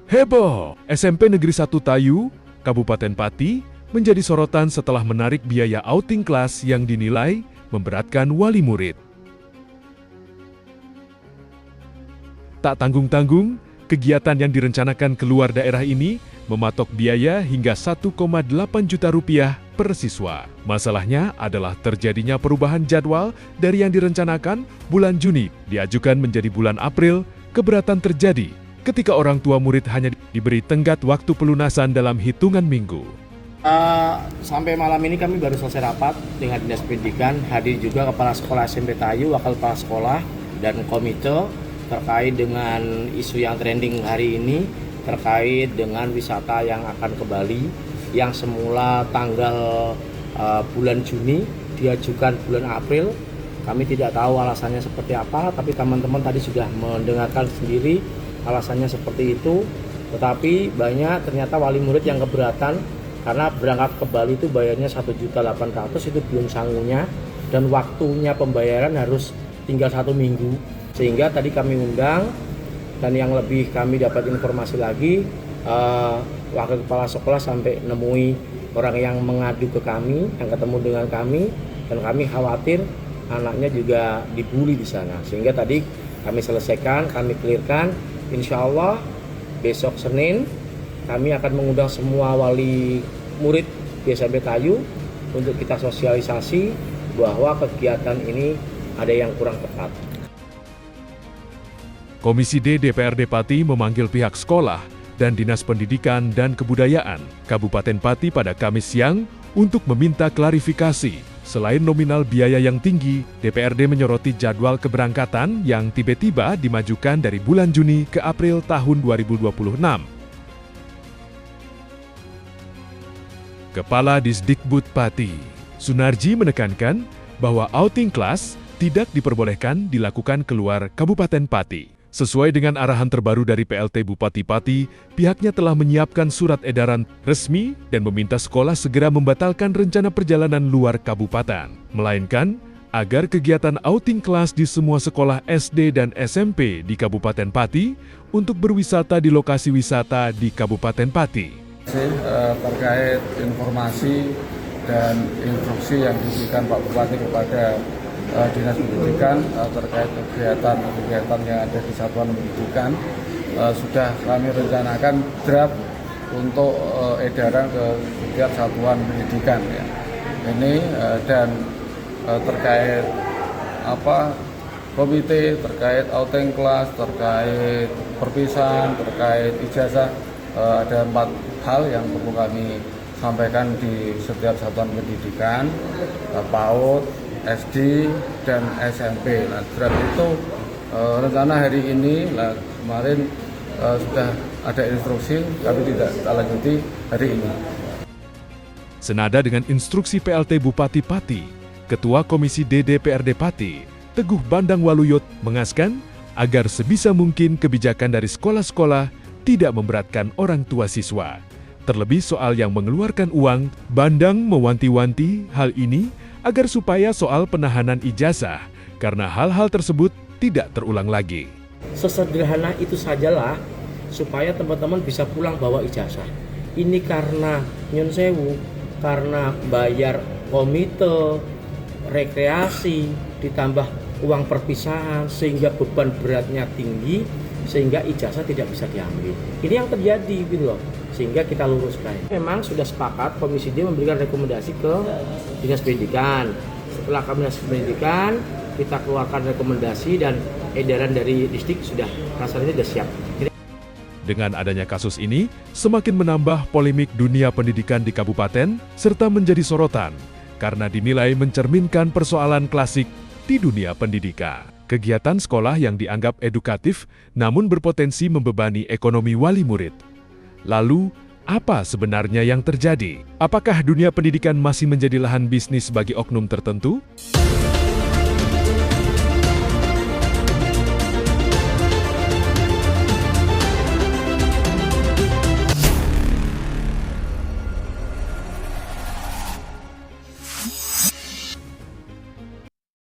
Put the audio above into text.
Heboh! SMP Negeri 1 Tayu, Kabupaten Pati, menjadi sorotan setelah menarik biaya outing kelas yang dinilai memberatkan wali murid. Tak tanggung-tanggung, kegiatan yang direncanakan keluar daerah ini mematok biaya hingga 1,8 juta rupiah per siswa. Masalahnya adalah terjadinya perubahan jadwal dari yang direncanakan bulan Juni diajukan menjadi bulan April. Keberatan terjadi ketika orang tua murid hanya diberi tenggat waktu pelunasan dalam hitungan minggu. Sampai malam ini kami baru selesai rapat dengan Dinas Pendidikan, hadir juga Kepala Sekolah SMP Tayu, Wakil Kepala Sekolah, dan komite terkait dengan isu yang trending hari ini terkait dengan wisata yang akan ke Bali yang semula tanggal bulan Juni diajukan bulan April. Kami tidak tahu alasannya seperti apa, tapi teman-teman tadi sudah mendengarkan sendiri alasannya seperti itu. Tetapi banyak ternyata wali murid yang keberatan karena berangkat ke Bali itu bayarnya 1.800.000, itu belum sanggungnya, dan waktunya pembayaran harus tinggal 1 minggu. Sehingga tadi kami undang, dan yang lebih kami dapat informasi lagi, wakil kepala sekolah sampai nemui orang yang mengadu ke kami, yang ketemu dengan kami, dan kami khawatir anaknya juga dibully di sana. Sehingga tadi kami selesaikan, kami clearkan, insya Allah besok Senin kami akan mengundang semua wali murid di SMP Tayu untuk kita sosialisasi bahwa kegiatan ini ada yang kurang tepat. Komisi D DPRD Pati memanggil pihak sekolah dan Dinas Pendidikan dan Kebudayaan Kabupaten Pati pada Kamis siang untuk meminta klarifikasi. Selain nominal biaya yang tinggi, DPRD menyoroti jadwal keberangkatan yang tiba-tiba dimajukan dari bulan Juni ke April tahun 2026. Kepala Disdikbud Pati, Sunarji, menekankan bahwa outing kelas tidak diperbolehkan dilakukan keluar Kabupaten Pati. Sesuai dengan arahan terbaru dari PLT Bupati Pati, pihaknya telah menyiapkan surat edaran resmi dan meminta sekolah segera membatalkan rencana perjalanan luar kabupaten. Melainkan, agar kegiatan outing kelas di semua sekolah SD dan SMP di Kabupaten Pati untuk berwisata di lokasi wisata di Kabupaten Pati. Terkait informasi dan instruksi yang diberikan Pak Bupati kepada Dinas Pendidikan terkait kegiatan yang ada di Satuan Pendidikan, sudah kami rencanakan draft untuk edaran ke setiap Satuan Pendidikan ya. Ini dan terkait komite terkait outing kelas, terkait perpisahan, terkait ijazah, ada 4 hal yang perlu kami sampaikan di setiap Satuan Pendidikan, PAUD, SD, dan SMP. Nah, draft itu rencana hari ini, kemarin sudah ada instruksi, kami tidak lanjuti hari ini. Senada dengan instruksi PLT Bupati Pati, Ketua Komisi D DPRD Pati, Teguh Bandang Waluyot, mengaskan agar sebisa mungkin kebijakan dari sekolah-sekolah tidak memberatkan orang tua siswa. Terlebih soal yang mengeluarkan uang, Bandang mewanti-wanti hal ini agar supaya soal penahanan ijazah, karena hal-hal tersebut tidak terulang lagi. Sesederhana itu sajalah supaya teman-teman bisa pulang bawa ijazah. Ini karena nyun sewu, karena bayar komite, rekreasi, ditambah uang perpisahan, sehingga beban beratnya tinggi, sehingga ijazah tidak bisa diambil. Ini yang terjadi gitu loh, sehingga kita luruskan. Memang sudah sepakat Komisi D memberikan rekomendasi ke Dinas Pendidikan. Setelah Dinas Pendidikan, kita keluarkan rekomendasi dan edaran dari Disdik sudah rasanya sudah siap. Dengan adanya kasus ini, semakin menambah polemik dunia pendidikan di kabupaten, serta menjadi sorotan, karena dinilai mencerminkan persoalan klasik di dunia pendidikan. Kegiatan sekolah yang dianggap edukatif namun berpotensi membebani ekonomi wali murid. Lalu, apa sebenarnya yang terjadi? Apakah dunia pendidikan masih menjadi lahan bisnis bagi oknum tertentu?